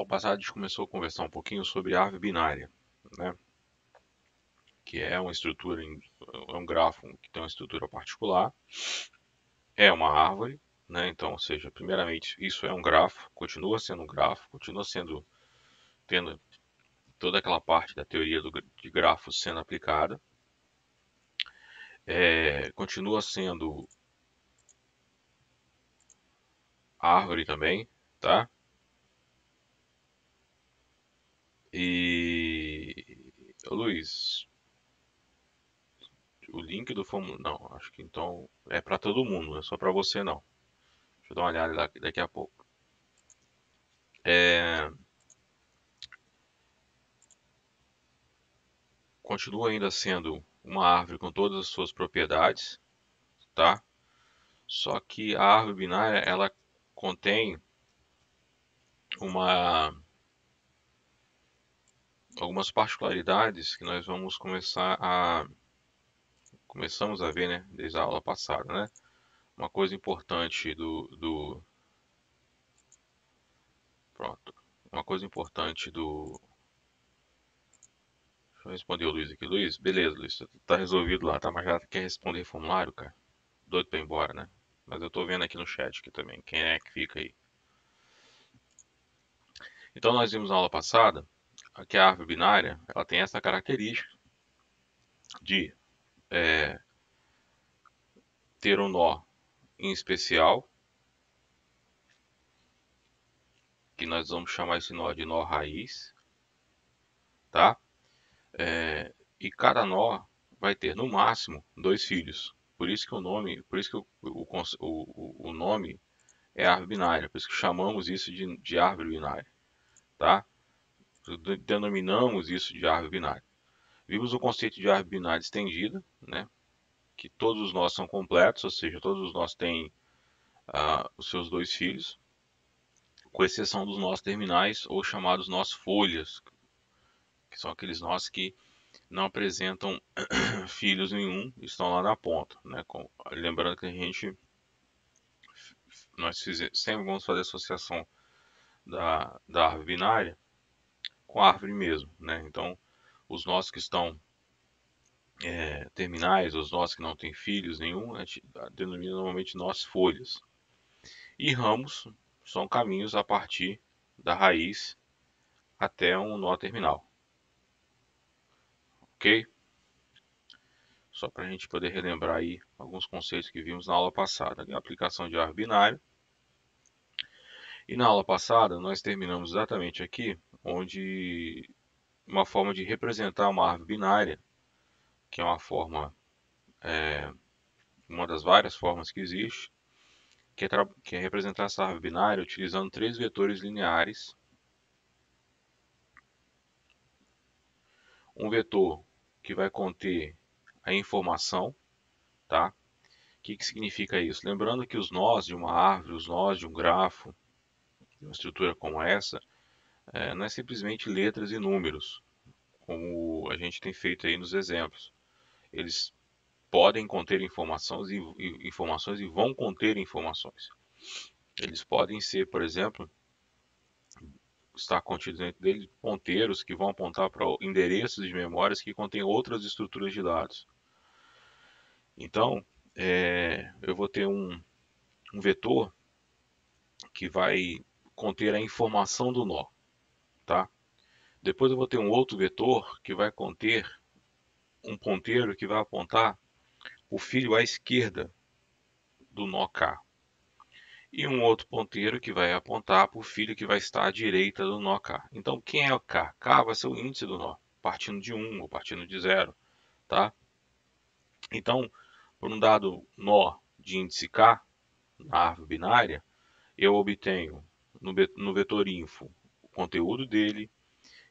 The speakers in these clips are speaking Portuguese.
Ao passado a gente começou a conversar um pouquinho sobre árvore binária, né? Que é uma estrutura, é um grafo que tem uma estrutura particular, é uma árvore, né? Então, ou seja, primeiramente, isso é um grafo, continua sendo um grafo, continua sendo, tendo toda aquela parte da teoria de grafos sendo aplicada, continua sendo árvore também, tá? E, Luiz, o link do formulário, não, acho que então é para todo mundo, não é só para você não. Deixa eu dar uma olhada daqui a pouco. É, continua ainda sendo uma árvore com todas as suas propriedades, tá? Só que a árvore binária ela contém uma algumas particularidades que nós vamos começamos a ver, né, desde a aula passada, né? Uma coisa importante pronto, uma coisa importante do deixa eu responder o Luiz aqui. Luiz, beleza, Luiz, tá resolvido lá, tá? Mas já quer responder formulário, cara? Doido pra ir embora, né? Mas eu tô vendo aqui no chat aqui também, quem é que fica aí. Então nós vimos na aula passada que a árvore binária, ela tem essa característica de ter um nó em especial, que nós vamos chamar esse nó de nó raiz, tá? E cada nó vai ter no máximo dois filhos. Por isso que o nome, por isso que o nome é árvore binária, por isso que chamamos isso de árvore binária, tá? Denominamos isso de árvore binária. Vimos o conceito de árvore binária estendida, né? Que todos os nós são completos, ou seja, todos os nós têm os seus dois filhos, com exceção dos nós terminais ou chamados nós folhas, que são aqueles nós que não apresentam filhos nenhum, estão lá na ponta, né? Lembrando que sempre vamos fazer associação da árvore binária com a árvore mesmo, né? Então, os nós que estão terminais, os nós que não têm filhos nenhum, a gente denomina normalmente nós folhas. E ramos são caminhos a partir da raiz até um nó terminal, ok? Só para a gente poder relembrar aí alguns conceitos que vimos na aula passada, a aplicação de árvore binária. E na aula passada nós terminamos exatamente aqui, onde uma forma de representar uma árvore binária, que é uma das várias formas que existe, que é representar essa árvore binária utilizando três vetores lineares. Um vetor que vai conter a informação, tá? O que significa isso? Lembrando que os nós de uma árvore, os nós de um grafo, de uma estrutura como essa, não é simplesmente letras e números, como a gente tem feito aí nos exemplos. Eles podem conter informações e vão conter informações. Eles podem ser, por exemplo, estar contidos dentro deles ponteiros que vão apontar para endereços de memórias que contêm outras estruturas de dados. Então, eu vou ter um vetor que vai conter a informação do nó, tá? Depois eu vou ter um outro vetor que vai conter um ponteiro que vai apontar o filho à esquerda do nó K. E um outro ponteiro que vai apontar para o filho que vai estar à direita do nó K. Então, quem é o K? K vai ser o índice do nó, partindo de 1 ou partindo de 0, tá? Então, por um dado nó de índice K, na árvore binária, eu obtenho no vetor info o conteúdo dele,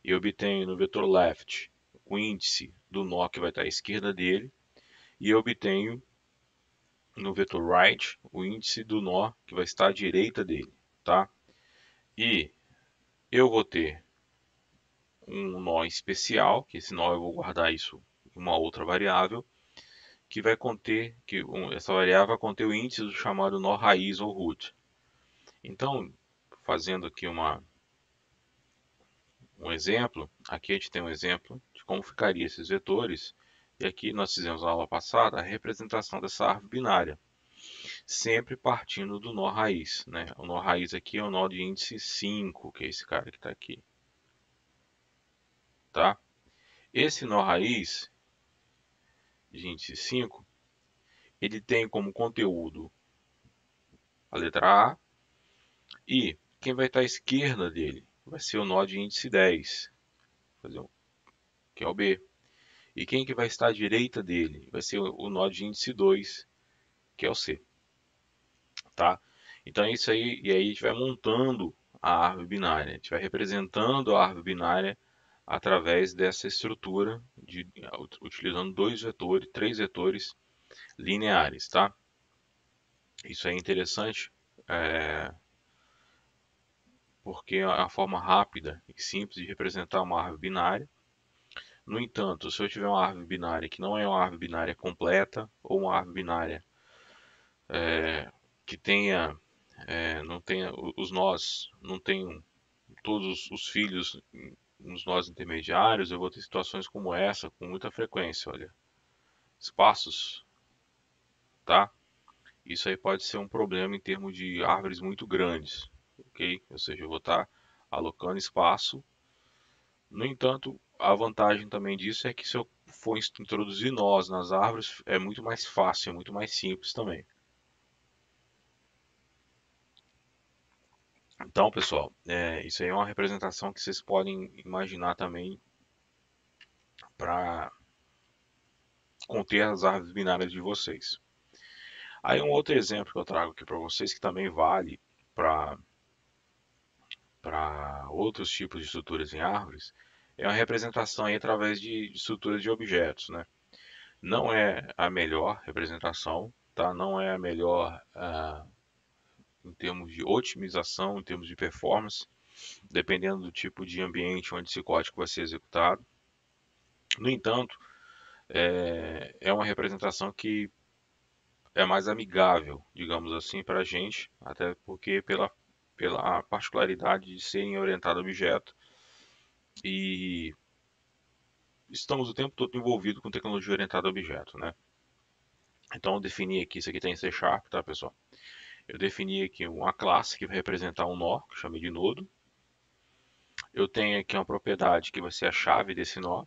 e obtenho no vetor left o índice do nó que vai estar à esquerda dele, e eu obtenho no vetor right o índice do nó que vai estar à direita dele, tá? E eu vou ter um nó especial, que esse nó eu vou guardar isso em uma outra variável, que vai conter, essa variável vai conter o índice do chamado nó raiz ou root. Então, fazendo aqui um exemplo, aqui a gente tem um exemplo de como ficaria esses vetores, e aqui nós fizemos na aula passada a representação dessa árvore binária, sempre partindo do nó raiz, né? O nó raiz aqui é o nó de índice 5, que é esse cara que está aqui, tá? Esse nó raiz de índice 5, ele tem como conteúdo a letra A, e quem vai estar à esquerda dele vai ser o nó de índice 10, que é o B. E quem que vai estar à direita dele vai ser o nó de índice 2, que é o C, tá? Então é isso aí, e aí a gente vai montando a árvore binária, a gente vai representando a árvore binária através dessa estrutura, utilizando dois vetores, três vetores lineares, tá? Isso é interessante, porque é a forma rápida e simples de representar uma árvore binária. No entanto, se eu tiver uma árvore binária que não é uma árvore binária completa, ou uma árvore binária que tenha, não tenha os nós, não tenham todos os filhos nos nós intermediários, eu vou ter situações como essa com muita frequência, olha, espaços, tá? Isso aí pode ser um problema em termos de árvores muito grandes, ok? Ou seja, eu vou estar alocando espaço. No entanto, a vantagem também disso é que se eu for introduzir nós nas árvores, é muito mais fácil, é muito mais simples também. Então, pessoal, isso aí é uma representação que vocês podem imaginar também para conter as árvores binárias de vocês. Aí um outro exemplo que eu trago aqui para vocês, que também vale para outros tipos de estruturas em árvores, é uma representação aí através de estruturas de objetos, né? Não é a melhor representação, tá? Não é a melhor em termos de otimização, em termos de performance, dependendo do tipo de ambiente onde esse código vai ser executado. No entanto, é uma representação que é mais amigável, digamos assim, para a gente, até porque pela particularidade de serem orientado a objeto e estamos o tempo todo envolvido com tecnologia orientada a objeto, né? Então eu defini aqui, isso aqui tem em C Sharp, tá, pessoal? Eu defini aqui uma classe que vai representar um nó, que eu chamei de nodo. Eu tenho aqui uma propriedade que vai ser a chave desse nó.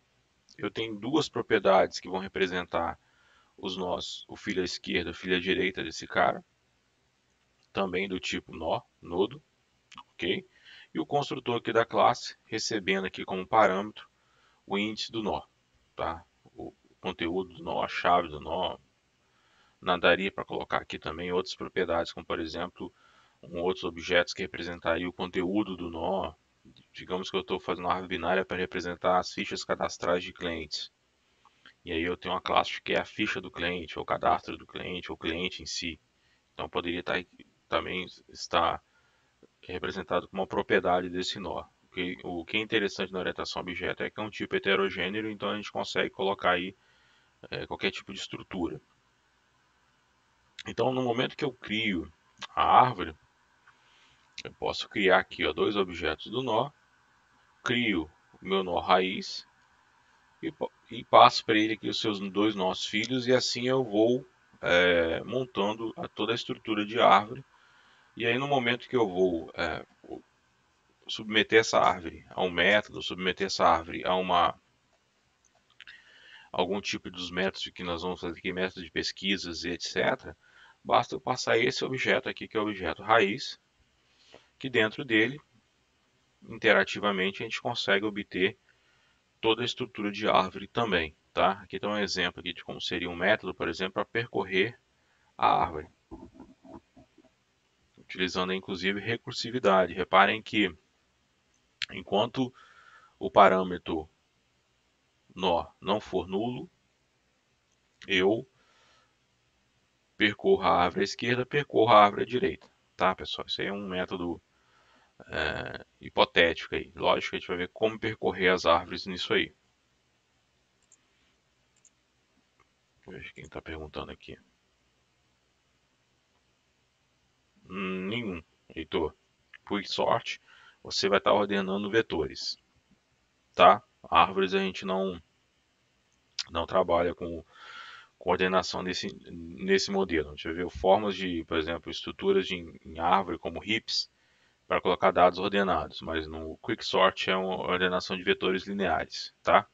Eu tenho duas propriedades que vão representar os nós, o filho à esquerda e o filho à direita desse cara, também do tipo nó, nodo, ok? E o construtor aqui da classe, recebendo aqui como parâmetro o índice do nó, tá? O conteúdo do nó, a chave do nó. Nadaria para colocar aqui também outras propriedades, como por exemplo, outros objetos que representariam o conteúdo do nó. Digamos que eu estou fazendo uma árvore binária para representar as fichas cadastrais de clientes. E aí eu tenho uma classe que é a ficha do cliente, ou o cadastro do cliente, ou o cliente em si. Então poderia também estar representado como uma propriedade desse nó. O que é interessante na orientação a objeto é que é um tipo heterogêneo, então a gente consegue colocar aí qualquer tipo de estrutura. Então no momento que eu crio a árvore, eu posso criar aqui ó, dois objetos do nó, crio o meu nó raiz e passo para ele aqui os seus dois nós filhos e assim eu vou montando toda a estrutura de árvore. E aí no momento que eu vou submeter essa árvore a um método, submeter essa árvore a algum tipo dos métodos que nós vamos fazer aqui, método de pesquisas e etc., basta eu passar esse objeto aqui, que é o objeto raiz, que dentro dele, interativamente, a gente consegue obter toda a estrutura de árvore também, tá? Aqui está um exemplo aqui de como seria um método, por exemplo, para percorrer a árvore, utilizando inclusive recursividade. Reparem que enquanto o parâmetro nó não for nulo, eu percorro a árvore à esquerda, percorro a árvore à direita, tá, pessoal? Isso aí é um método hipotético aí. Lógico que a gente vai ver como percorrer as árvores nisso aí. Veja quem está perguntando aqui. Nenhum, Heitor. Por sorte, você vai estar ordenando vetores. tá? Árvores a gente não trabalha com coordenação nesse modelo. A gente vai ver formas de, por exemplo, estruturas em árvore como heaps para colocar dados ordenados, mas no Quicksort é uma ordenação de vetores lineares, tá?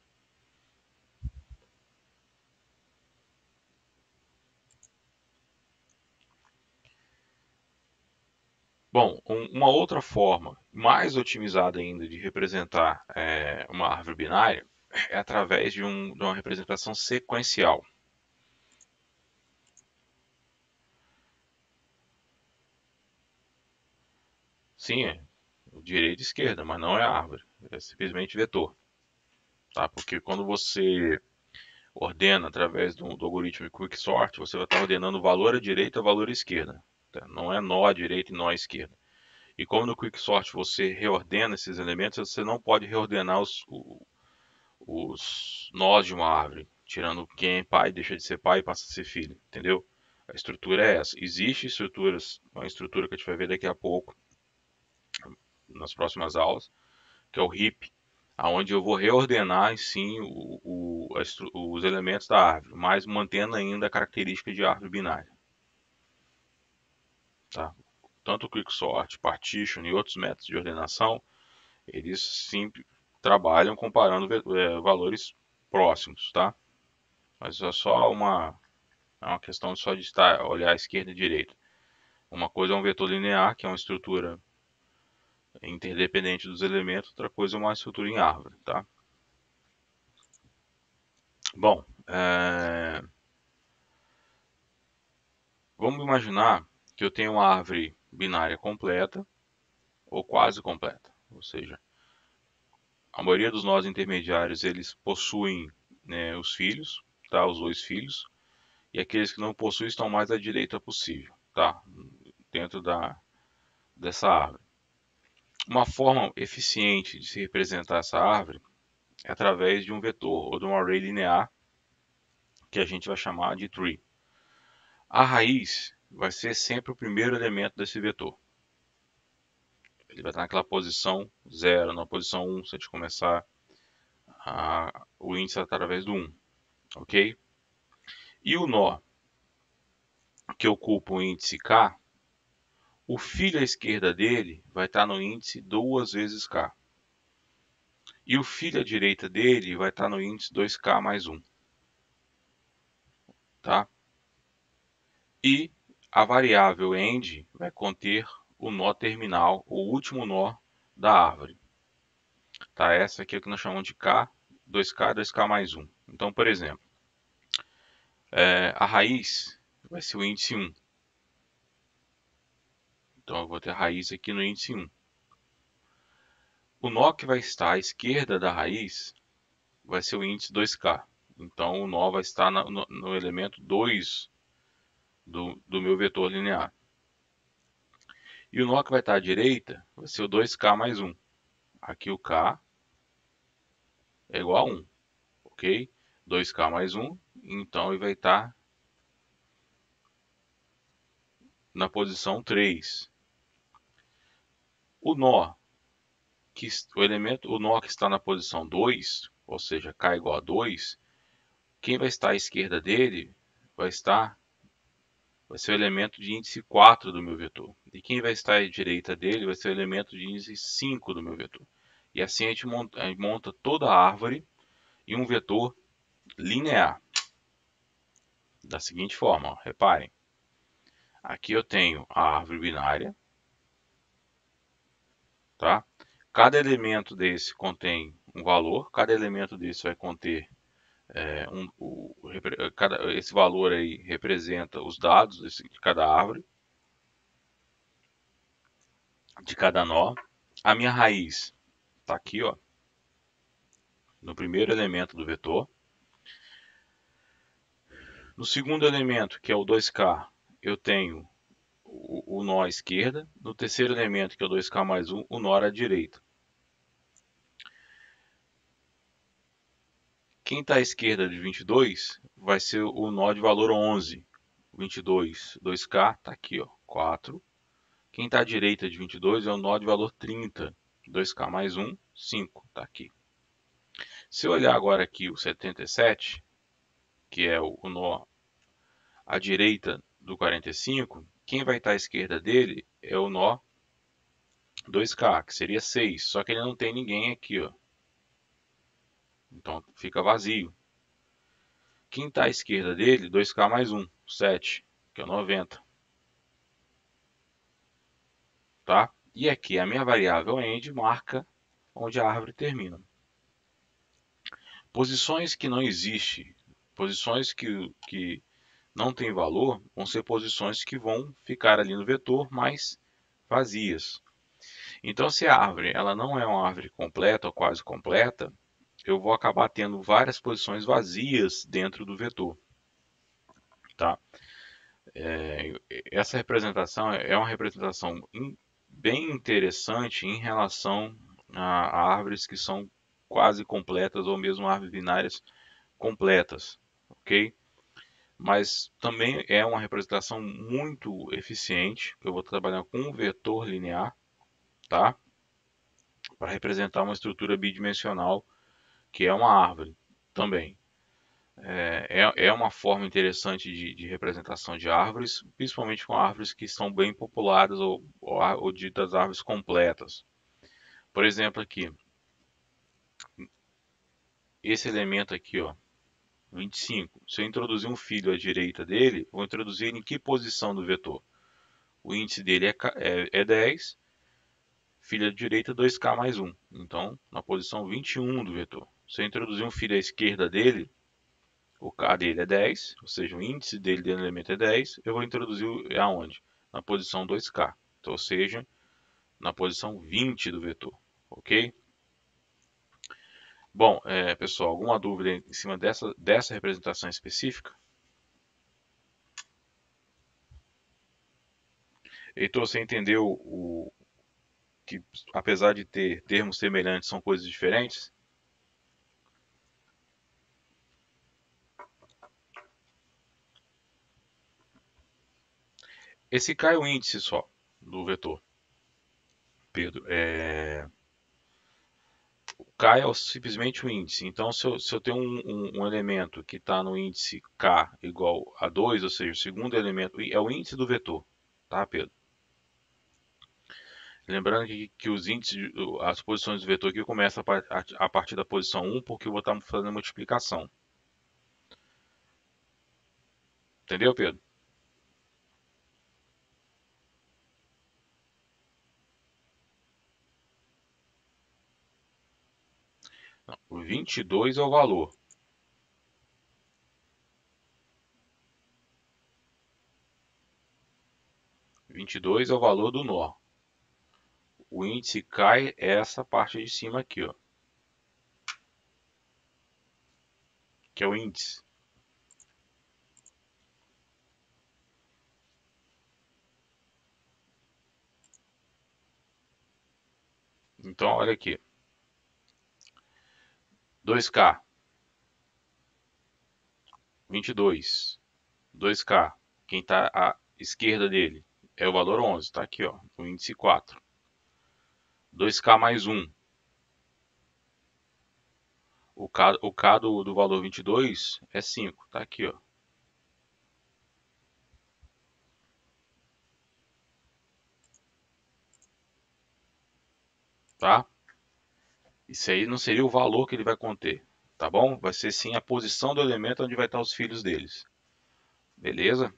Bom, uma outra forma mais otimizada ainda de representar uma árvore binária é através de uma representação sequencial. Sim, é direita e esquerda, mas não é árvore, é simplesmente vetor, tá? Porque quando você ordena através do algoritmo de Quicksort, você vai estar ordenando valor à direita e valor à esquerda, tá? Não é nó à direita e nó à esquerda. E como no Quicksort você reordena esses elementos, você não pode reordenar os nós de uma árvore, tirando quem é pai deixa de ser pai e passa a ser filho, entendeu? A estrutura é essa. Existe estruturas, uma estrutura que a gente vai ver daqui a pouco, nas próximas aulas, que é o heap, aonde eu vou reordenar sim os elementos da árvore, mas mantendo ainda a característica de árvore binária. Tá? Tanto o quicksort, partition e outros métodos de ordenação, eles sempre trabalham comparando valores próximos, tá? Mas é uma questão só de olhar à esquerda e à direita. Uma coisa é um vetor linear, que é uma estrutura interdependente dos elementos, outra coisa é uma estrutura em árvore, tá? Bom, vamos imaginar que eu tenho uma árvore binária completa ou quase completa, ou seja, a maioria dos nós intermediários eles possuem, né, os filhos, tá? Os dois filhos, e aqueles que não possuem estão mais à direita possível, tá? Dentro dessa árvore. Uma forma eficiente de se representar essa árvore é através de um vetor ou de um array linear que a gente vai chamar de tree. A raiz vai ser sempre o primeiro elemento desse vetor. Ele vai estar naquela posição 0, na posição 1, se a gente começar o índice através do 1, ok? E o nó que ocupa o índice k, o filho à esquerda dele vai estar no índice 2 vezes k. E o filho à direita dele vai estar no índice 2k mais 1, tá? E a variável end vai conter o nó terminal, o último nó da árvore. Tá? Essa aqui é o que nós chamamos de k, 2k, 2k mais 1. Então, por exemplo, a raiz vai ser o índice 1. Então, eu vou ter a raiz aqui no índice 1. O nó que vai estar à esquerda da raiz vai ser o índice 2k. Então, o nó vai estar no elemento 2 do meu vetor linear. E o nó que vai estar à direita vai ser o 2k mais 1. Aqui o k é igual a 1, ok? 2k mais 1, então ele vai estar na posição 3. O nó o nó que está na posição 2, ou seja, k igual a 2, quem vai estar à esquerda dele vai ser o elemento de índice 4 do meu vetor. E quem vai estar à direita dele vai ser o elemento de índice 5 do meu vetor. E assim a gente monta toda a árvore em um vetor linear. Da seguinte forma, ó, reparem. Aqui eu tenho a árvore binária, tá? Cada elemento desse contém um valor, cada elemento desse vai conter esse valor aí representa os dados de cada árvore, de cada nó. A minha raiz está aqui, ó, no primeiro elemento do vetor. No segundo elemento, que é o 2k, eu tenho o nó à esquerda. No terceiro elemento, que é o 2k mais 1, o nó à direita. Quem está à esquerda de 22 vai ser o nó de valor 11. 22, 2k, está aqui, ó, 4. Quem está à direita de 22 é o nó de valor 30. 2k mais 1, 5, está aqui. Se eu olhar agora aqui o 77, que é o nó à direita do 45, quem vai estar à esquerda dele é o nó 2K, que seria 6, só que ele não tem ninguém aqui, ó. Então fica vazio. Quem está à esquerda dele, 2K mais 1, 7, que é o 90, tá? E aqui a minha variável end marca onde a árvore termina. Posições que não existem, posições que não tem valor, vão ser posições que vão ficar ali no vetor, mas vazias. Então, se a árvore ela não é uma árvore completa ou quase completa, eu vou acabar tendo várias posições vazias dentro do vetor, tá? Essa representação é uma representação bem interessante em relação a árvores que são quase completas ou mesmo árvores binárias completas, ok? Mas também é uma representação muito eficiente. Eu vou trabalhar com um vetor linear, tá? Para representar uma estrutura bidimensional que é uma árvore também. É uma forma interessante de representação de árvores, principalmente com árvores que são bem populadas ou ditas árvores completas. Por exemplo, aqui, esse elemento aqui, ó, 25. Se eu introduzir um filho à direita dele, vou introduzir ele em que posição do vetor? O índice dele é 10, filho à direita 2K mais 1. Então, na posição 21 do vetor. Se eu introduzir um filho à esquerda dele, o K dele é 10, ou seja, o índice dele do elemento é 10, eu vou introduzir aonde? Na posição 2K, então, ou seja, na posição 20 do vetor, ok? Bom, pessoal, alguma dúvida em cima dessa representação específica? Heitor, você entendeu que apesar de ter termos semelhantes, são coisas diferentes? Esse K é o índice só do vetor, Pedro. O K é simplesmente o índice. Então, se eu tenho um elemento que está no índice K igual a 2, ou seja, o segundo elemento é o índice do vetor, tá, Pedro? Lembrando que os índices, as posições do vetor aqui começam a partir da posição 1, porque eu vou estar fazendo multiplicação. Entendeu, Pedro? Não, o 22 é o valor. 22 é o valor do nó. O índice cai é essa parte de cima aqui, ó, que é o índice. Então, olha aqui. 2K, 22. 2K, quem está à esquerda dele é o valor 11, está aqui, ó, o índice 4. 2K mais 1. O K do valor 22 é 5, está aqui, ó. Tá? Isso aí não seria o valor que ele vai conter, tá bom? Vai ser sim a posição do elemento onde vai estar os filhos deles. Beleza?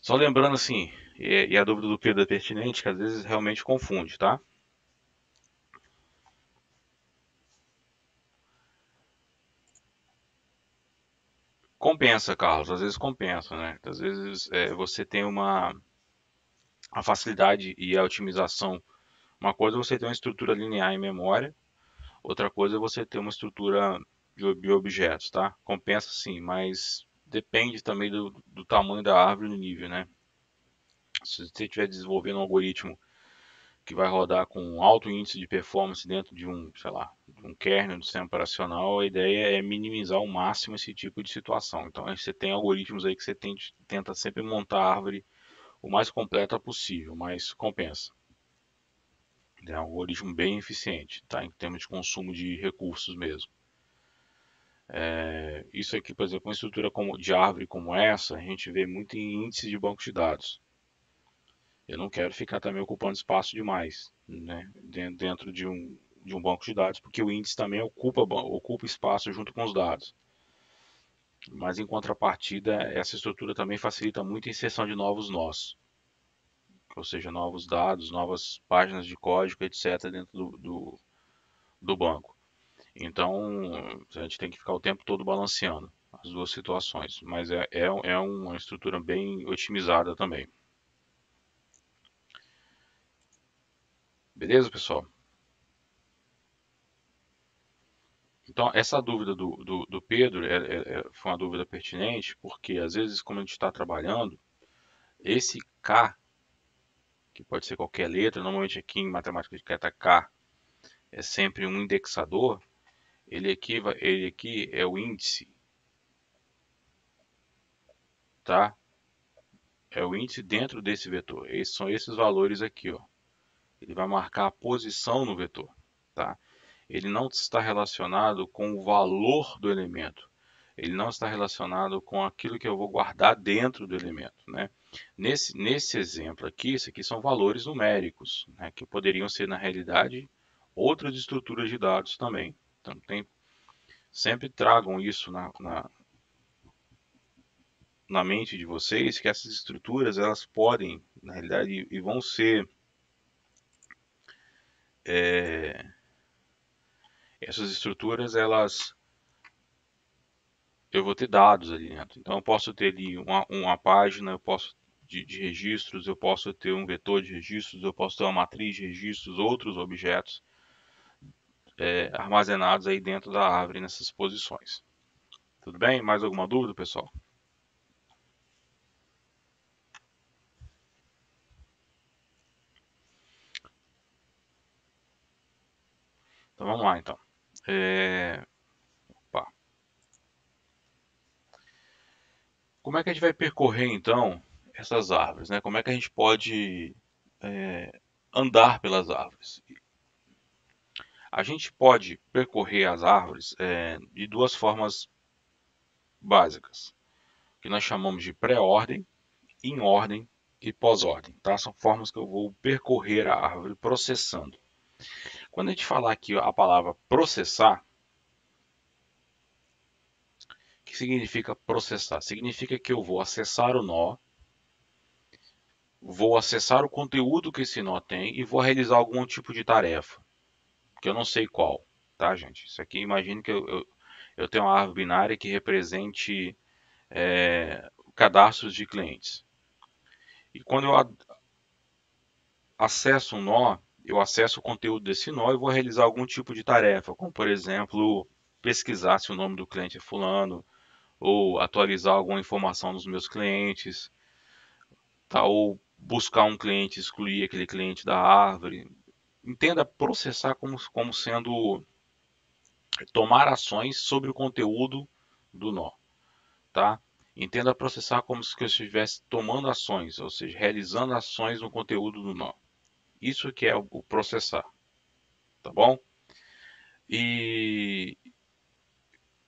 Só lembrando assim, e a dúvida do Pedro é pertinente, que às vezes realmente confunde, tá? Compensa, Carlos, às vezes compensa, né? Às vezes você tem a facilidade e a otimização. Uma coisa é você ter uma estrutura linear em memória, outra coisa é você ter uma estrutura de objetos, tá? Compensa sim, mas depende também do tamanho da árvore e do nível, né? Se você estiver desenvolvendo um algoritmo que vai rodar com um alto índice de performance dentro de um, sei lá, de um kernel do sistema operacional, a ideia é minimizar ao máximo esse tipo de situação. Então você tem algoritmos aí que você tenta sempre montar a árvore o mais completa possível, mas compensa. É um algoritmo bem eficiente, tá? Em termos de consumo de recursos mesmo. Isso aqui, por exemplo, uma estrutura de árvore como essa, a gente vê muito em índices de banco de dados. Eu não quero ficar também ocupando espaço demais, né, dentro de um banco de dados, porque o índice também ocupa espaço junto com os dados. Mas em contrapartida, essa estrutura também facilita muito a inserção de novos nós, ou seja, novos dados, novas páginas de código, etc., dentro do banco. Então, a gente tem que ficar o tempo todo balanceando as duas situações, mas é uma estrutura bem otimizada também. Beleza, pessoal? Então, essa dúvida do Pedro foi uma dúvida pertinente, porque às vezes, como a gente está trabalhando, esse K, que pode ser qualquer letra, normalmente aqui em matemática de K é sempre um indexador, ele aqui é o índice, tá? É o índice dentro desse vetor. São esses valores aqui, ó. Ele vai marcar a posição no vetor, tá? Ele não está relacionado com o valor do elemento. Ele não está relacionado com aquilo que eu vou guardar dentro do elemento, né? Nesse exemplo aqui, isso aqui são valores numéricos, né, que poderiam ser, na realidade, outras estruturas de dados também. Então, sempre tragam isso na mente de vocês, que essas estruturas, elas podem, na realidade, e vão ser, essas estruturas, eu vou ter dados ali dentro. Então eu posso ter ali uma página, eu posso de registros, eu posso ter um vetor de registros, eu posso ter uma matriz de registros, outros objetos armazenados aí dentro da árvore nessas posições. Tudo bem? Mais alguma dúvida, pessoal? Então vamos lá, então. Opa. Como é que a gente vai percorrer então essas árvores, né? Como é que a gente pode andar pelas árvores? A gente pode percorrer as árvores de duas formas básicas, que nós chamamos de pré-ordem, em ordem e pós-ordem, tá? São formas que eu vou percorrer a árvore processando. Quando a gente falar aqui a palavra processar, o que significa processar? Significa que eu vou acessar o nó, vou acessar o conteúdo que esse nó tem e vou realizar algum tipo de tarefa, que eu não sei qual, tá, gente? Isso aqui, imagine que eu tenho uma árvore binária que represente cadastros de clientes. E quando eu acesso um nó, eu acesso o conteúdo desse nó e vou realizar algum tipo de tarefa, como por exemplo, pesquisar se o nome do cliente é fulano, ou atualizar alguma informação dos meus clientes, tá? Ou buscar um cliente, excluir aquele cliente da árvore. Entenda processar como sendo tomar ações sobre o conteúdo do nó, tá? Entenda processar como se eu estivesse tomando ações, ou seja, realizando ações no conteúdo do nó. Isso que é o processar, tá bom? E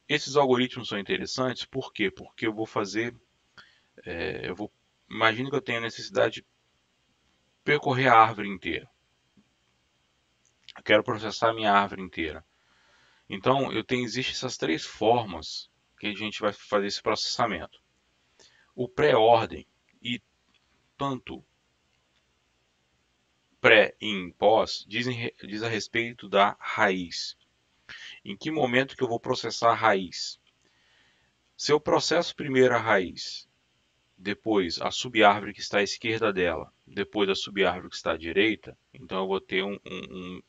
esses algoritmos são interessantes, por quê? Porque eu vou fazer, eu vou, imagine que eu tenho a necessidade de percorrer a árvore inteira. Eu quero processar a minha árvore inteira. Então, existem essas três formas que a gente vai fazer esse processamento. O pré-ordem e tanto pré e pós diz a respeito da raiz. Em que momento que eu vou processar a raiz? Se eu processo primeiro a raiz, depois a subárvore que está à esquerda dela, depois a subárvore que está à direita, então eu vou ter eu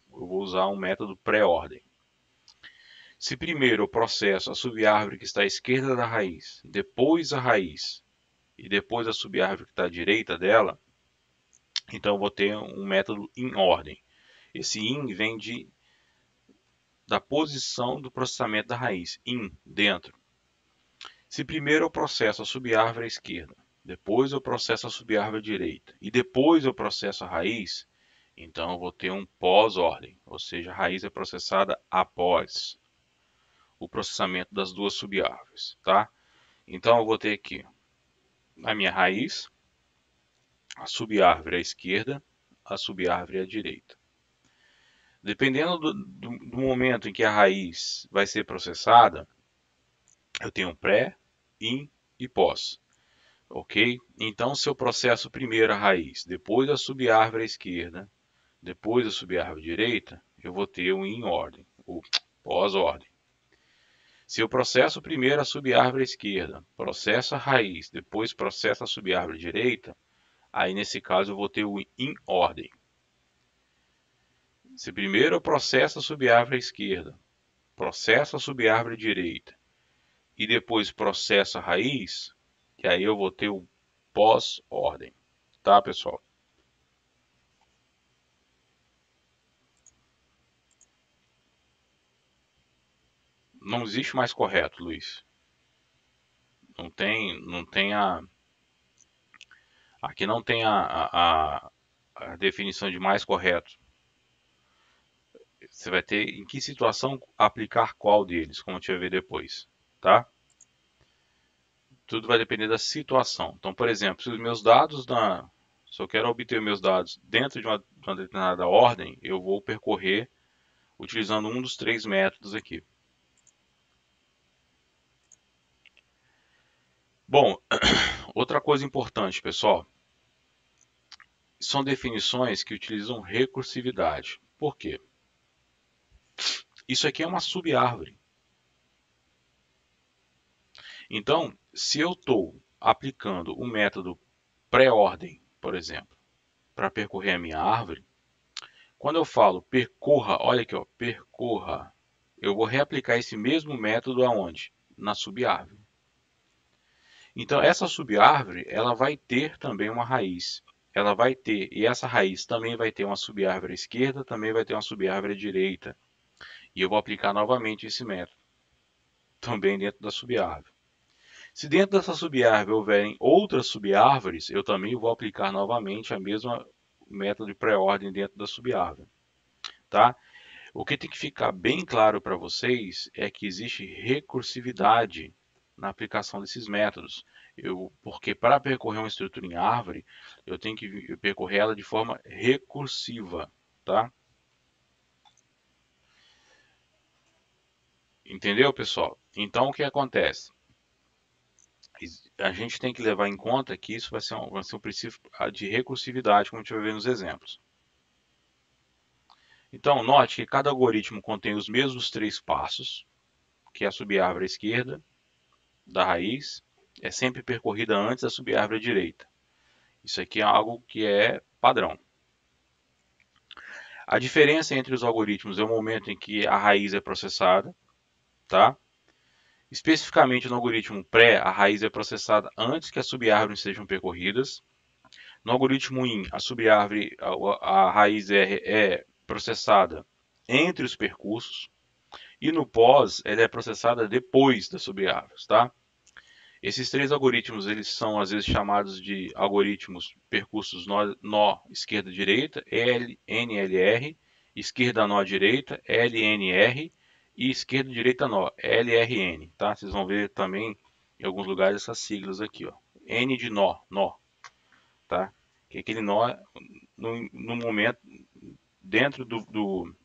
vou usar um método pré-ordem. Se primeiro eu processo a subárvore que está à esquerda da raiz, depois a raiz e depois a subárvore que está à direita dela, então eu vou ter um método em ordem. Esse in vem da posição do processamento da raiz, in, dentro. Se primeiro eu processo a subárvore à esquerda, depois eu processo a subárvore à direita e depois eu processo a raiz, Então eu vou ter um pós-ordem, ou seja, a raiz é processada após o processamento das duas subárvores, tá? Então eu vou ter aqui a minha raiz, a subárvore à esquerda, a subárvore à direita. Dependendo do momento em que a raiz vai ser processada, eu tenho pré, in e pós. Ok? Então, se eu processo primeiro a raiz, depois a subárvore à esquerda, depois a subárvore à direita, eu vou ter um in ordem, o pós-ordem. Se eu processo primeiro a subárvore à esquerda, processo a raiz, depois processo a subárvore à direita, aí nesse caso eu vou ter o in ordem. Se primeiro eu processo a subárvore à esquerda, processo a subárvore à direita e depois processo a raiz, que aí eu vou ter o pós-ordem. Tá, pessoal? Não existe mais correto, Luiz. Não tem aqui não tem a definição de mais correto. Você vai ter em que situação aplicar qual deles, como a gente vai ver depois, tá? Tudo vai depender da situação. Então, por exemplo, se eu quero obter meus dados dentro de uma determinada ordem, eu vou percorrer utilizando um dos três métodos aqui. Bom, outra coisa importante, pessoal, são definições que utilizam recursividade. Por quê? Isso aqui é uma subárvore. Então, se eu estou aplicando o método pré-ordem, por exemplo, para percorrer a minha árvore, quando eu falo percorra, olha aqui, ó, percorra, eu vou reaplicar esse mesmo método aonde? Na subárvore. Então, essa subárvore, ela vai ter também uma raiz. Ela vai ter, e essa raiz também vai ter uma subárvore à esquerda, também vai ter uma subárvore à direita. E eu vou aplicar novamente esse método, também dentro da subárvore. Se dentro dessa subárvore houverem outras subárvores, eu também vou aplicar novamente a mesma método de pré-ordem dentro da subárvore, tá? O que tem que ficar bem claro para vocês é que existe recursividade na aplicação desses métodos. Porque para percorrer uma estrutura em árvore, eu tenho que percorrer ela de forma recursiva, tá? Entendeu, pessoal? Então, o que acontece? A gente tem que levar em conta que isso vai ser um princípio de recursividade, como a gente vai ver nos exemplos. Então, note que cada algoritmo contém os mesmos três passos, que é a subárvore à esquerda da raiz, é sempre percorrida antes da subárvore à direita. Isso aqui é algo que é padrão. A diferença entre os algoritmos é o momento em que a raiz é processada, tá? Especificamente no algoritmo pré, a raiz é processada antes que as subárvores sejam percorridas. No algoritmo IN, a subárvore, a raiz é processada entre os percursos. E no pós, ela é processada depois das subárvores, tá? Esses três algoritmos, eles são às vezes chamados de algoritmos percursos nó esquerda-direita, NLR, esquerda-nó-direita, LNR, e esquerda-direita nó, LRN, tá? Vocês vão ver também em alguns lugares essas siglas aqui, ó. N de nó, tá? Que é aquele nó no momento, dentro do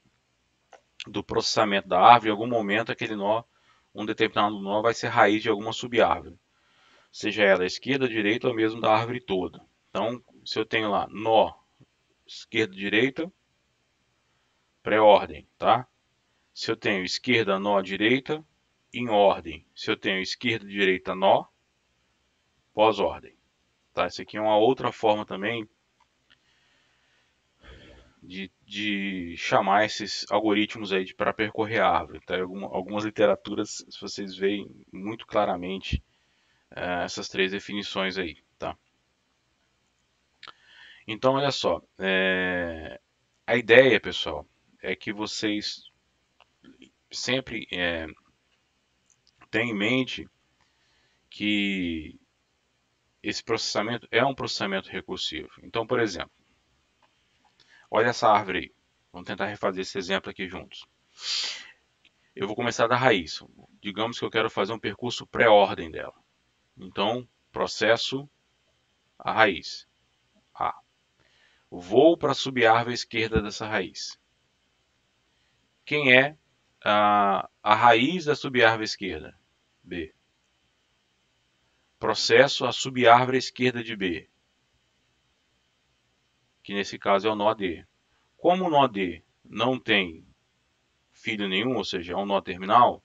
processamento da árvore, em algum momento aquele nó, um determinado nó vai ser raiz de alguma subárvore, seja ela esquerda, direita ou mesmo da árvore toda. Então, se eu tenho lá nó esquerda, direita, pré-ordem, tá? Se eu tenho esquerda, nó, direita, em ordem. Se eu tenho esquerda, direita, nó, pós-ordem, tá? Isso aqui é uma outra forma também de chamar esses algoritmos aí para percorrer a árvore, tá? Algumas literaturas, se vocês veem muito claramente essas três definições aí, tá? Então, olha só, a ideia, pessoal, é que vocês sempre tenham em mente que esse processamento é um processamento recursivo. Então, por exemplo, Olha essa árvore aí. Vamos tentar refazer esse exemplo aqui juntos. Eu vou começar da raiz. Digamos que eu quero fazer um percurso pré-ordem dela. Então, processo a raiz. A. Vou para a subárvore esquerda dessa raiz. Quem é a raiz da subárvore esquerda? B. Processo a subárvore esquerda de B, que nesse caso é o nó D. Como o nó D não tem filho nenhum, ou seja, é um nó terminal,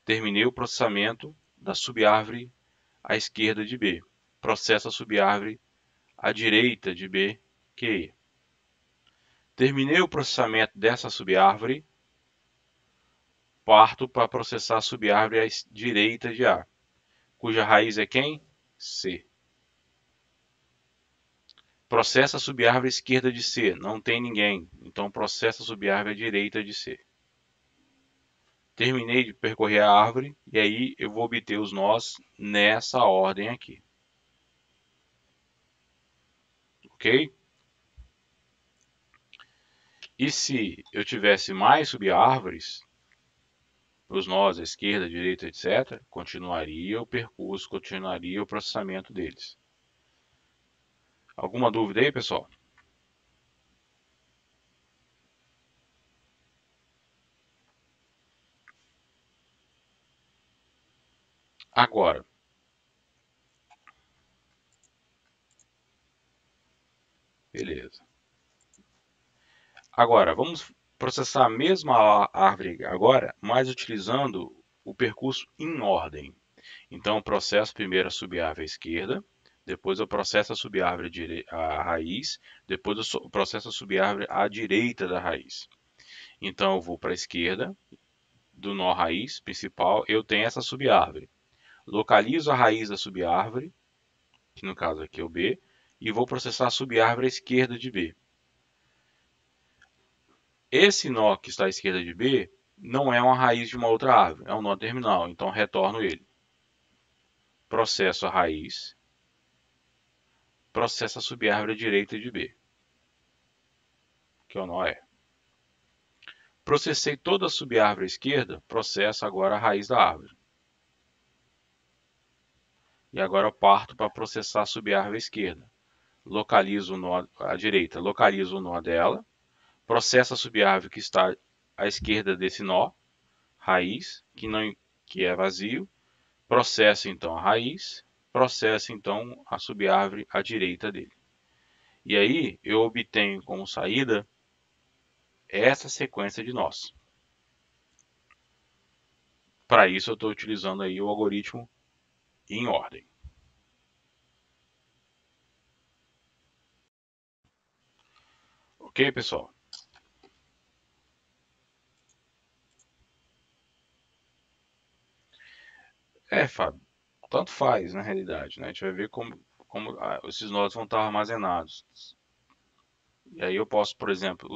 terminei o processamento da subárvore à esquerda de B. Processo a subárvore à direita de B, que é E. Terminei o processamento dessa subárvore, parto para processar a subárvore à direita de A, cuja raiz é quem? C. Processa a subárvore à esquerda de C, não tem ninguém, então processa a subárvore à direita de C. Terminei de percorrer a árvore e aí eu vou obter os nós nessa ordem aqui. Ok? E se eu tivesse mais subárvores, os nós à esquerda, à direita, etc., continuaria o percurso, continuaria o processamento deles. Alguma dúvida aí, pessoal? Agora, beleza. Agora, vamos processar a mesma árvore agora, mas utilizando o percurso em ordem. Então, eu processo primeiro a subárvore à esquerda, depois eu processo a subárvore à raiz, depois eu processo a subárvore à direita da raiz. Então, eu vou para a esquerda, do nó raiz principal, eu tenho essa subárvore. Localizo a raiz da subárvore, que no caso aqui é o B, e vou processar a subárvore à esquerda de B. Esse nó que está à esquerda de B não é uma raiz de uma outra árvore, é um nó terminal, então retorno ele. Processo a raiz, processo a subárvore à direita de B, que é o nó E. Processei toda a subárvore à esquerda, processo agora a raiz da árvore. E agora eu parto para processar a subárvore à esquerda. Localizo o nó à direita, localizo o nó dela, processo a subárvore que está à esquerda desse nó, raiz, que é vazio, processo então a raiz, processo então a subárvore à direita dele. E aí eu obtenho como saída essa sequência de nós. Para isso eu estou utilizando aí o algoritmo em ordem. Ok, pessoal? Fábio, tanto faz na realidade, né? A gente vai ver como esses nós vão estar armazenados. E aí eu posso, por exemplo,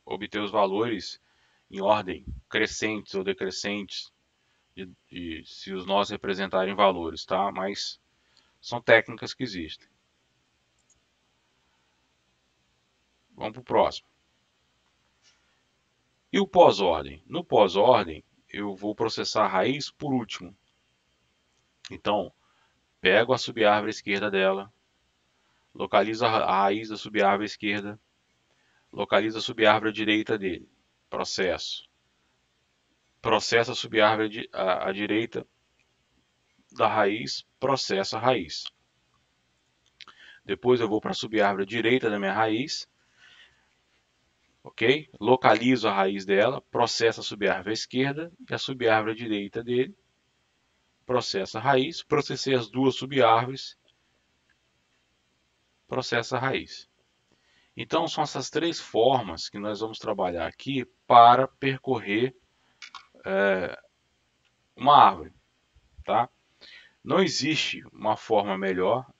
obter os valores em ordem crescentes ou decrescentes, se os nós representarem valores, tá? Mas são técnicas que existem. Vamos para o próximo. E o pós-ordem? No pós-ordem, eu vou processar a raiz por último. Então, pego a subárvore esquerda dela, localizo a raiz da subárvore esquerda, localizo a subárvore direita dele. Processo. Processo a subárvore à direita da raiz, processo a raiz. Depois eu vou para a subárvore direita da minha raiz, ok? Localizo a raiz dela, processo a subárvore à esquerda e a subárvore direita dele, processo a raiz, processei as duas subárvores, processo a raiz. Então são essas três formas que nós vamos trabalhar aqui para percorrer uma árvore, tá? Não existe uma forma melhor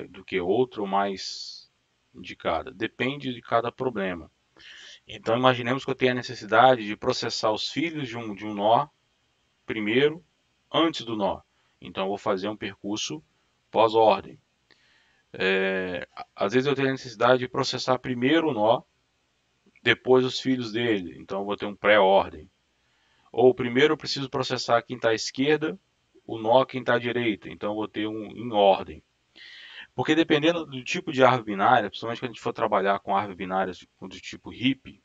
do que outra ou mais indicada. Depende de cada problema. Então imaginemos que eu tenha a necessidade de processar os filhos de um nó primeiro, antes do nó. Então eu vou fazer um percurso pós-ordem. Às vezes eu tenho a necessidade de processar primeiro o nó depois os filhos dele, então eu vou ter um pré-ordem. Ou primeiro eu preciso processar quem está à esquerda, o nó quem está à direita, então eu vou ter um em ordem. Porque dependendo do tipo de árvore binária, principalmente quando a gente for trabalhar com árvores binárias do tipo HIP,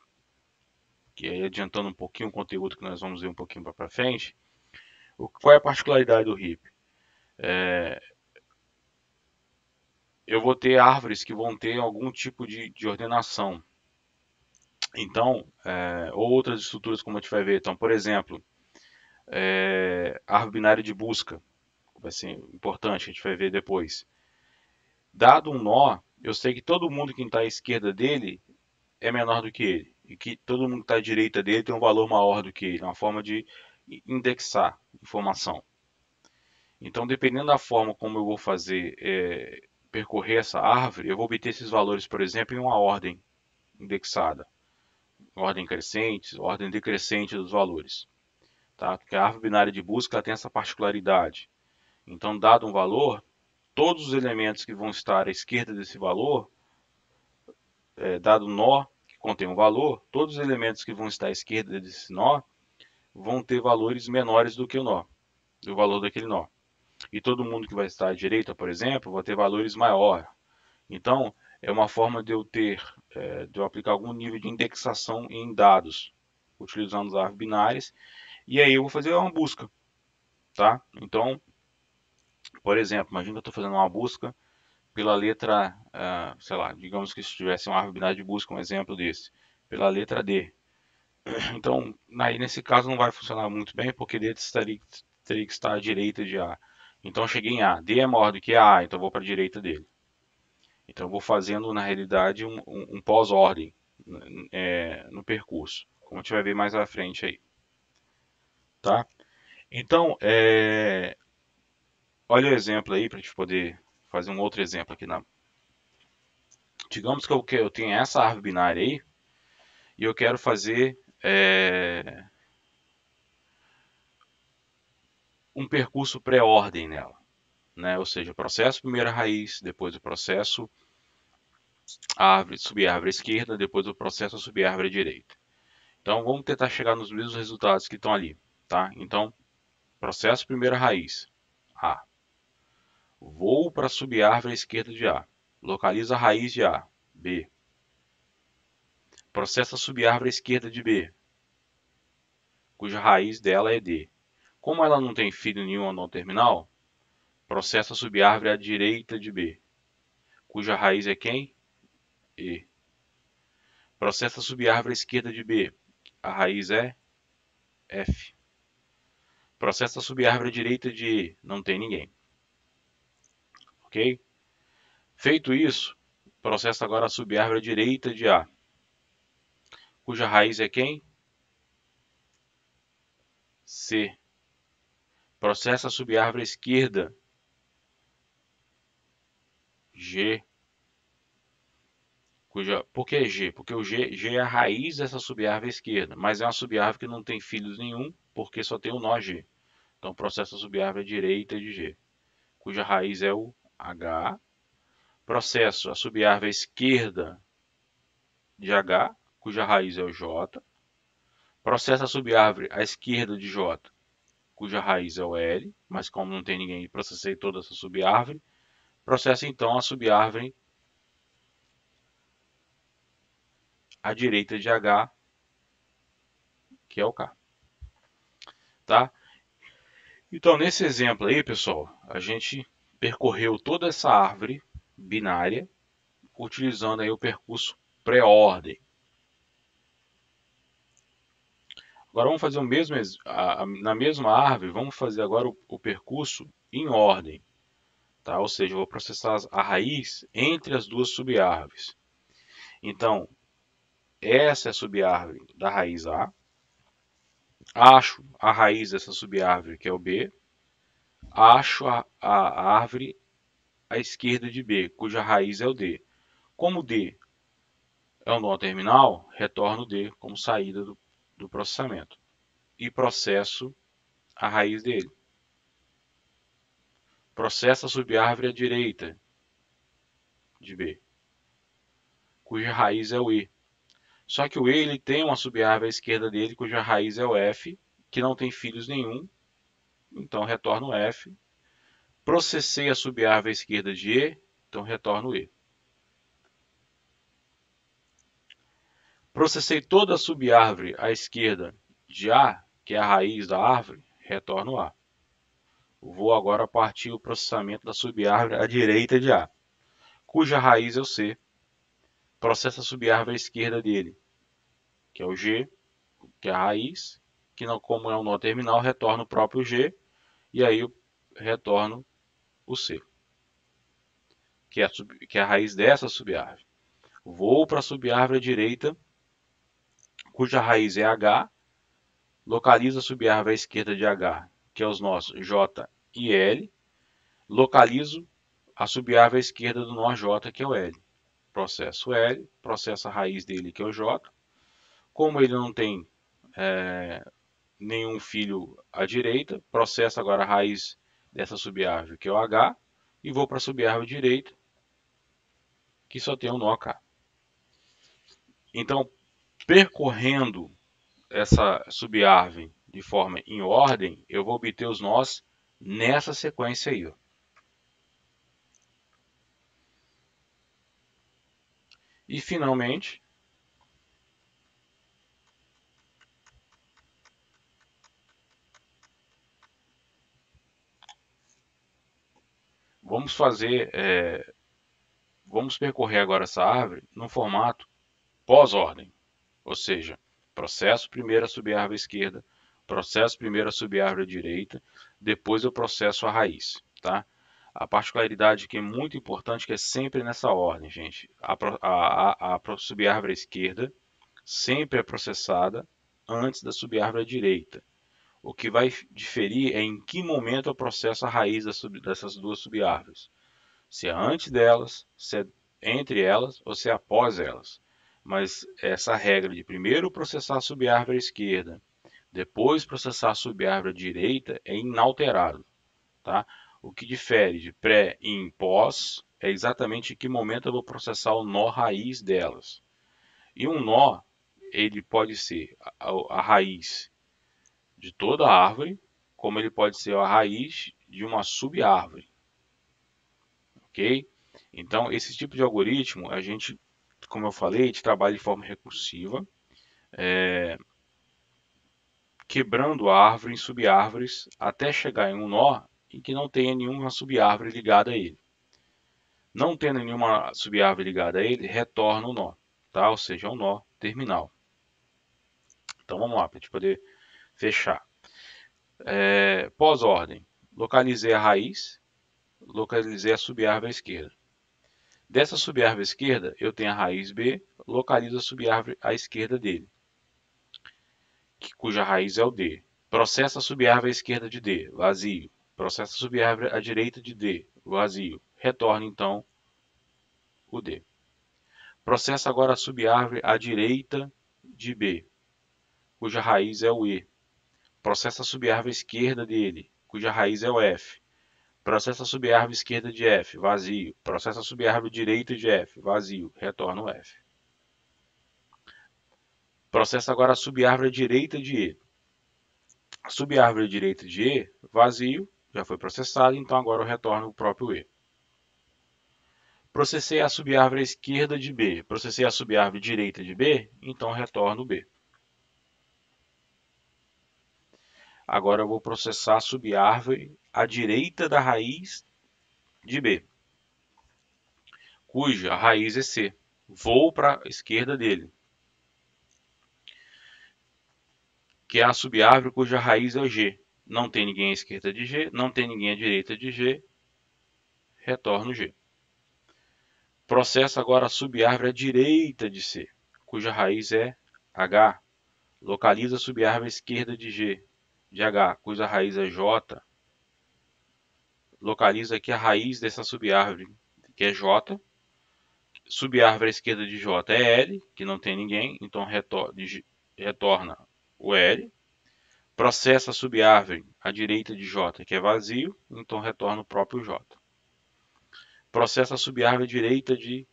que aí adiantando um pouquinho o conteúdo que nós vamos ver um pouquinho para frente, qual é a particularidade do HIP? Eu vou ter árvores que vão ter algum tipo de ordenação. Então, ou outras estruturas como a gente vai ver. Então, por exemplo, árvore binária de busca, vai ser importante, a gente vai ver depois. Dado um nó, eu sei que todo mundo que está à esquerda dele é menor do que ele. E que todo mundo que está à direita dele tem um valor maior do que ele. É uma forma de indexar informação. Então, dependendo da forma como eu vou fazer, percorrer essa árvore, eu vou obter esses valores, por exemplo, em uma ordem indexada. Ordem crescente, ordem decrescente dos valores. Tá? Porque a árvore binária de busca ela tem essa particularidade. Então, dado um valor, todos os elementos que vão estar à esquerda desse valor, dado um nó que contém um valor, todos os elementos que vão estar à esquerda desse nó vão ter valores menores do que o nó, do valor daquele nó. E todo mundo que vai estar à direita, por exemplo, vai ter valores maiores. Então, é uma forma de eu de eu aplicar algum nível de indexação em dados, utilizando as árvores binárias, e aí eu vou fazer uma busca, tá? Então, por exemplo, imagina que eu estou fazendo uma busca pela letra, sei lá, digamos que se tivesse uma árvore binária de busca, um exemplo desse, pela letra D. Então, aí nesse caso não vai funcionar muito bem, porque D teria que estar à direita de A. Então, eu cheguei em A. D é maior do que A, então eu vou para a direita dele. Então, eu vou fazendo, na realidade, um pós-ordem no percurso, como a gente vai ver mais à frente aí. Tá? Então, olha o exemplo aí, para a gente poder fazer um outro exemplo aqui. Digamos que eu tenho essa árvore binária aí, e eu quero fazer um percurso pré-ordem nela. Né? Ou seja, processo primeira raiz, depois o processo árvore, subir árvore esquerda, depois o processo subir árvore direita. Então vamos tentar chegar nos mesmos resultados que estão ali. Tá? Então, processo primeira raiz, A. Vou para subir árvore esquerda de A. Localiza a raiz de A, B. Processo subir árvore esquerda de B, cuja raiz dela é D. Como ela não tem filho nenhum no terminal, processa subir árvore à direita de B, cuja raiz é quem? E. Processa subir árvore à esquerda de B, a raiz é F. Processa subir árvore à direita de E, não tem ninguém. Ok? Feito isso, processa agora subir árvore à direita de A, cuja raiz é quem? C. Processa subir árvore à esquerda G, por que G? Porque o G é a raiz dessa subárvore esquerda, mas é uma subárvore que não tem filhos nenhum, porque só tem o nó G. Então, o processo da subárvore direita de G, cuja raiz é o H. Processo a subárvore esquerda de H, cuja raiz é o J. Processo a subárvore à esquerda de J, cuja raiz é o L, mas como não tem ninguém, processei toda essa subárvore. Processo então a subárvore à direita de H, que é o K. Tá? Então, nesse exemplo aí, pessoal, a gente percorreu toda essa árvore binária utilizando aí o percurso pré-ordem. Agora vamos fazer o mesmo, na mesma árvore, vamos fazer agora o percurso em ordem. Tá? Ou seja, eu vou processar a raiz entre as duas subárvores. Então, essa é a subárvore da raiz A. Acho a raiz dessa subárvore, que é o B. Acho a árvore à esquerda de B, cuja raiz é o D. Como D é um nó terminal, retorno D como saída do processamento. E processo a raiz dele. Processo a subárvore à direita de B, cuja raiz é o E. Só que o E ele tem uma subárvore à esquerda dele, cuja raiz é o F, que não tem filhos nenhum, então retorno o F. Processei a subárvore à esquerda de E, então retorno o E. Processei toda a subárvore à esquerda de A, que é a raiz da árvore, retorno A. Vou agora partir o processamento da subárvore à direita de A, cuja raiz é o C. Processo a subárvore à esquerda dele, que é o G, que é a raiz, que não, como é um nó terminal, retorna o próprio G, e aí eu retorno o C, que é a raiz dessa subárvore. Vou para a subárvore à direita, cuja raiz é H, localizo a subárvore à esquerda de H, que é os nós J e L, localizo a subárvore à esquerda do nó J, que é o L. Processo L, processo a raiz dele, que é o J. Como ele não tem nenhum filho à direita, processo agora a raiz dessa subárvore, que é o H, e vou para a subárvore direita, que só tem um nó K. Então, percorrendo essa subárvore de forma em ordem, eu vou obter os nós nessa sequência aí. Ó. E finalmente, vamos vamos percorrer agora essa árvore no formato pós-ordem, ou seja, processo primeiro a subárvore esquerda, processo primeiro a subárvore direita, depois eu processo a raiz, tá? A particularidade que é muito importante que é sempre nessa ordem, gente. A subárvore esquerda sempre é processada antes da subárvore direita. O que vai diferir é em que momento eu processo a raiz dessas duas subárvores. Se é antes delas, se é entre elas ou se é após elas. Mas essa regra de primeiro processar a subárvore esquerda, depois processar a subárvore direita é inalterado. Tá? O que difere de pré e pós é exatamente em que momento eu vou processar o nó raiz delas. E um nó, ele pode ser a raiz de toda a árvore, como ele pode ser a raiz de uma subárvore, ok? Então, esse tipo de algoritmo, a gente, como eu falei, a gente trabalha de forma recursiva, quebrando a árvore em subárvores até chegar em um nó em que não tenha nenhuma subárvore ligada a ele. Não tendo nenhuma subárvore ligada a ele, retorna o nó, tá? Ou seja, é um nó terminal. Então vamos lá, para a gente poder fechar. Pós-ordem, localizei a raiz, localizei a subárvore à esquerda. Dessa subárvore à esquerda, eu tenho a raiz B, localizo a subárvore à esquerda dele, cuja raiz é o D. Processo a subárvore à esquerda de D, vazio. Processo a subárvore à direita de D, vazio. Retorna então o D. Processo agora a subárvore à direita de B, cuja raiz é o E. Processo a subárvore à esquerda dele, cuja raiz é o F. Processo a subárvore esquerda de F, vazio. Processo a subárvore direita de F, vazio. Retorna o F. Processo agora a subárvore direita de E. A subárvore direita de E, vazio, já foi processado, então agora eu retorno o próprio E. Processei a subárvore esquerda de B, processei a subárvore direita de B, então retorno B. Agora eu vou processar a subárvore à direita da raiz de B, cuja raiz é C. Vou para a esquerda dele, que é a subárvore cuja raiz é G. Não tem ninguém à esquerda de G, não tem ninguém à direita de G, retorno G. Processo agora a subárvore à direita de C, cuja raiz é H. Localiza a subárvore à esquerda de G, de H, cuja raiz é J. Localiza aqui a raiz dessa subárvore, que é J. Subárvore à esquerda de J é L, que não tem ninguém, então retorna o L. Processa a subárvore à direita de J, que é vazio, então retorna o próprio J. Processa a subárvore à direita de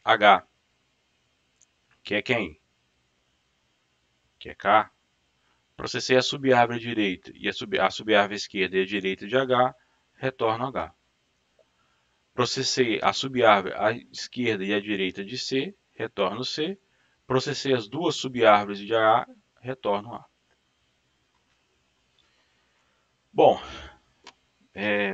H, que é quem? Que é K. Processei a subárvore direita e a subárvore esquerda e a direita de H, retorno H. Processei a subárvore à esquerda e à direita de C, retorno C. Processei as duas subárvores de A, retorno A. Bom,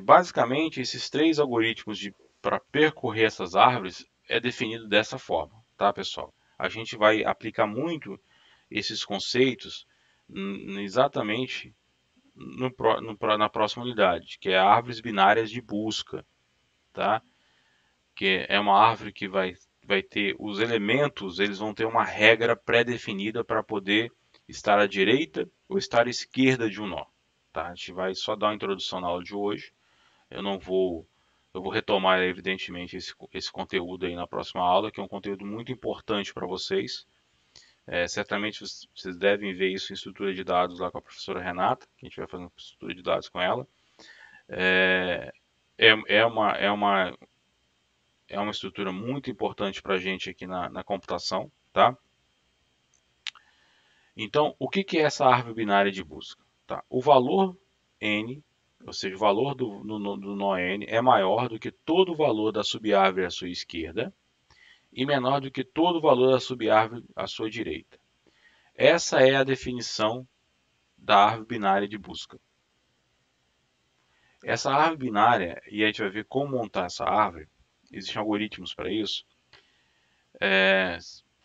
basicamente esses três algoritmos para percorrer essas árvores é definido dessa forma, tá, pessoal? A gente vai aplicar muito esses conceitos exatamente na próxima unidade, que é árvores binárias de busca, tá? Que é uma árvore que vai ter os elementos, eles vão ter uma regra pré-definida para poder estar à direita ou estar à esquerda de um nó. Tá? A gente vai só dar uma introdução na aula de hoje. Eu vou retomar evidentemente esse conteúdo aí na próxima aula, que é um conteúdo muito importante para vocês. Certamente vocês devem ver isso em estrutura de dados lá com a professora Renata, que a gente vai fazer uma estrutura de dados com ela. É, é, é uma, é uma, é uma estrutura muito importante para a gente aqui na computação, tá? Então, o que é essa árvore binária de busca? Tá? O valor n, ou seja, o valor do nó n é maior do que todo o valor da subárvore à sua esquerda e menor do que todo o valor da subárvore à sua direita. Essa é a definição da árvore binária de busca. Essa árvore binária, e a gente vai ver como montar essa árvore, existem algoritmos para isso.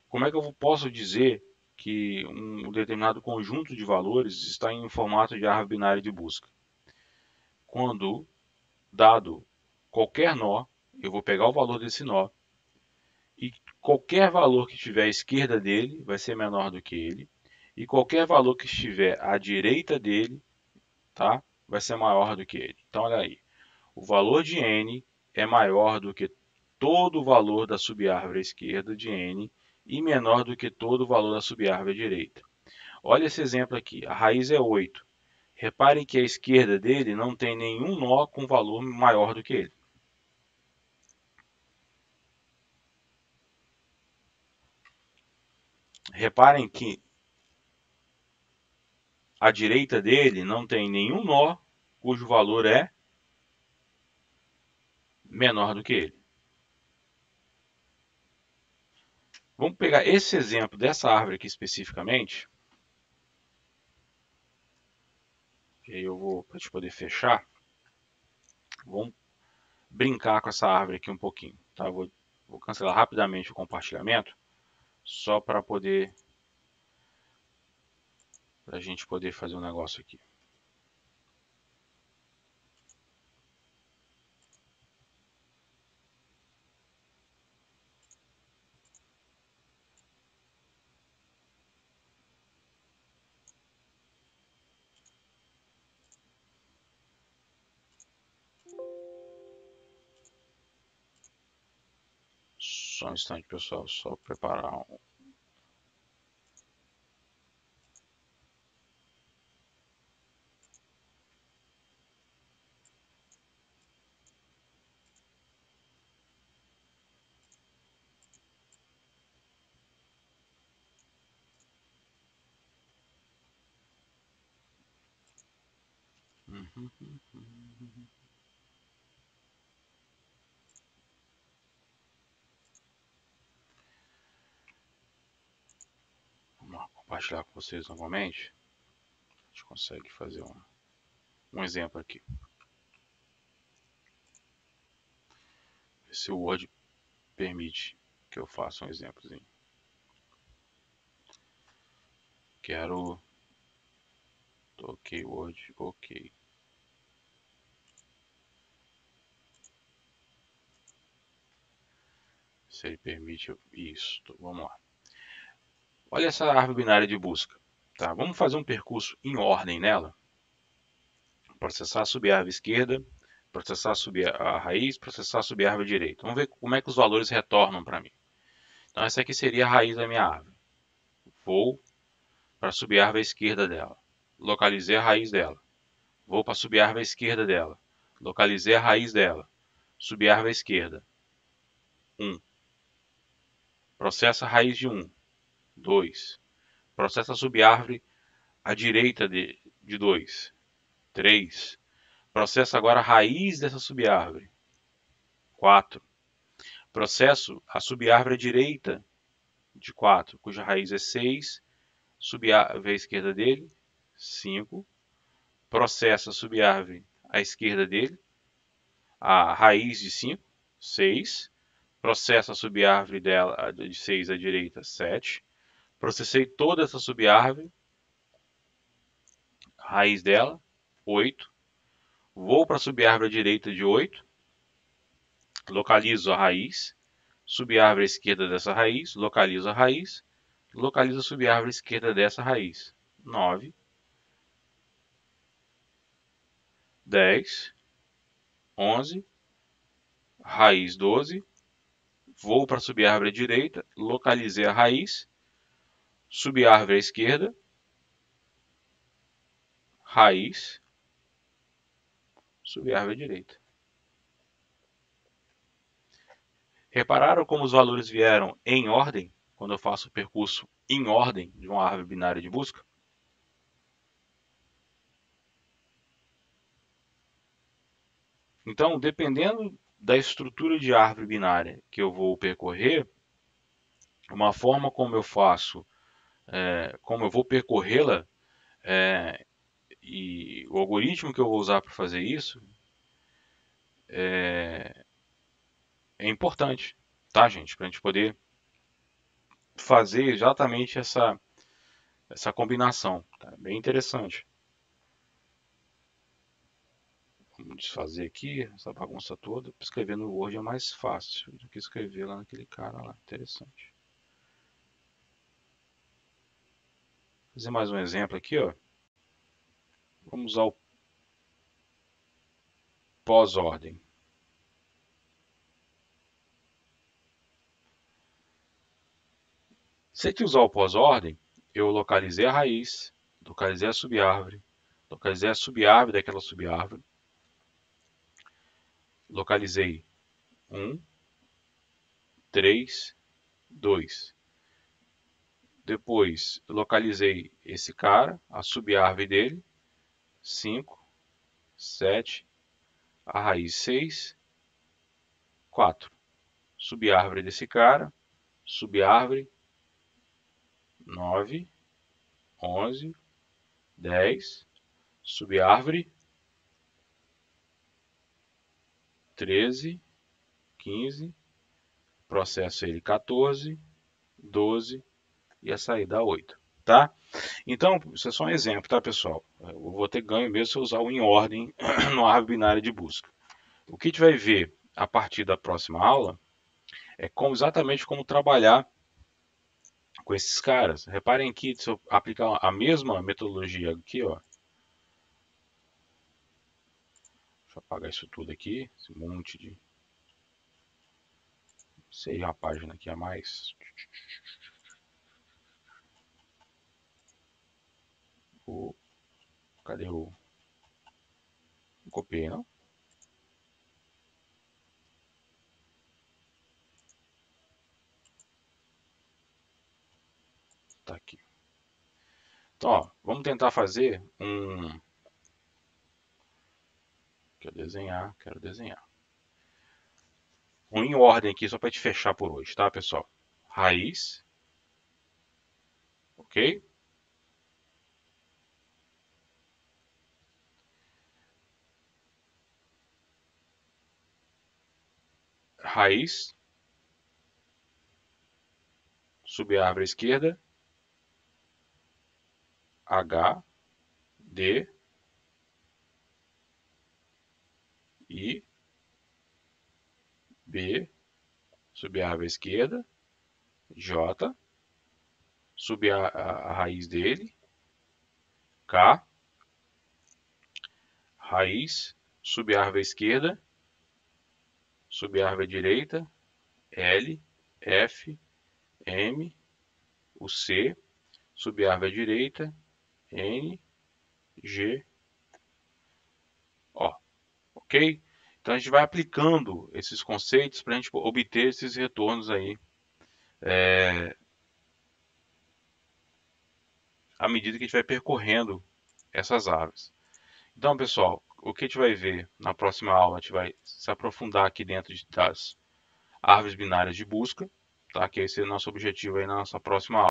Como é que eu posso dizer que um determinado conjunto de valores está em formato de árvore binária de busca? Quando, dado qualquer nó, eu vou pegar o valor desse nó e qualquer valor que estiver à esquerda dele vai ser menor do que ele, e qualquer valor que estiver à direita dele, tá, vai ser maior do que ele. Então, olha aí, o valor de n é maior do que todo o valor da subárvore à esquerda de n e menor do que todo o valor da subárvore à direita. Olha esse exemplo aqui, a raiz é 8. Reparem que a esquerda dele não tem nenhum nó com valor maior do que ele. Reparem que a direita dele não tem nenhum nó cujo valor é menor do que ele. Vamos pegar esse exemplo dessa árvore aqui especificamente. E aí eu vou, para a gente poder fechar, vamos brincar com essa árvore aqui um pouquinho. Tá? Vou cancelar rapidamente o compartilhamento, só para a gente poder fazer um negócio aqui. Só um instante, pessoal, só preparar um. Vamos compartilhar com vocês novamente. A gente consegue fazer um exemplo aqui. Ver se o Word permite que eu faça um exemplozinho. Quero. Ok, Word, ok. Se ele permite isso. Vamos lá. Olha essa árvore binária de busca. Tá? Vamos fazer um percurso em ordem nela. Processar a subárvore esquerda, processar a raiz, processar a subárvore direita. Vamos ver como é que os valores retornam para mim. Então essa aqui seria a raiz da minha árvore. Vou para a subárvore esquerda dela. Localizei a raiz dela. Vou para a subárvore esquerda dela. Localizei a raiz dela. Subárvore esquerda. 1. Processo a raiz de 1. 2. Processa a subárvore à direita de 2. 3. Processo agora a raiz dessa subárvore. 4. Processo a subárvore à direita de 4, cuja raiz é 6. Subárvore à esquerda dele. 5. Processo a subárvore à esquerda dele. A raiz de 5. 6. Processo a subárvore dela de 6 à direita. 7. Processei toda essa subárvore. Raiz dela. 8. Vou para a subárvore à direita de 8. Localizo a raiz. Subárvore à esquerda dessa raiz. Localizo a raiz. Localizo a subárvore à esquerda dessa raiz. 9. 10. 11. Raiz 12. Vou para a subárvore à direita. Localizei a raiz. Subárvore à esquerda. Raiz. Subárvore à direita. Repararam como os valores vieram em ordem? Quando eu faço o percurso em ordem de uma árvore binária de busca? Então, dependendo da estrutura de árvore binária que eu vou percorrer, uma forma como eu faço, como eu vou percorrê-la, e o algoritmo que eu vou usar para fazer isso é importante, tá, gente? Para a gente poder fazer exatamente essa combinação. Tá? Bem interessante. Vamos desfazer aqui essa bagunça toda. Escrever no Word é mais fácil do que escrever lá naquele cara lá. Interessante. Vou fazer mais um exemplo aqui, ó. Vamos usar o pós-ordem. Se a gente usar o pós-ordem, eu localizei a raiz, localizei a subárvore, localizei a subárvore daquela subárvore, localizei 1, 3, 2. Depois localizei esse cara, a subárvore dele, 5, 7, a raiz 6, 4. Subárvore desse cara, subárvore 9, 11, 10, subárvore 13, 15, processo ele 14, 12 e a saída 8, tá? Então, isso é só um exemplo, tá, pessoal? Eu vou ter ganho mesmo se eu usar o em ordem no árvore binária de busca. O que a gente vai ver a partir da próxima aula é exatamente como trabalhar com esses caras. Reparem que se eu aplicar a mesma metodologia aqui, ó. Deixa eu apagar isso tudo aqui, esse monte de... Sei a página aqui a mais. Cadê o... Não copiei, não? Tá aqui. Então, ó, vamos tentar fazer um... Quero desenhar. Um em ordem aqui, só para te fechar por hoje, tá, pessoal? Raiz. Ok? Raiz. Subárvore esquerda. H. D. I. B. Subárvore esquerda. J. Subir a raiz dele. K. Raiz. Subárvore esquerda. Subárvore direita. L. F. M. O C. Subárvore direita. N. G. O. Ok? Então a gente vai aplicando esses conceitos para a gente obter esses retornos aí à medida que a gente vai percorrendo essas árvores. Então, pessoal, o que a gente vai ver na próxima aula, a gente vai se aprofundar aqui dentro das árvores binárias de busca, tá? Que esse é o nosso objetivo aí na nossa próxima aula.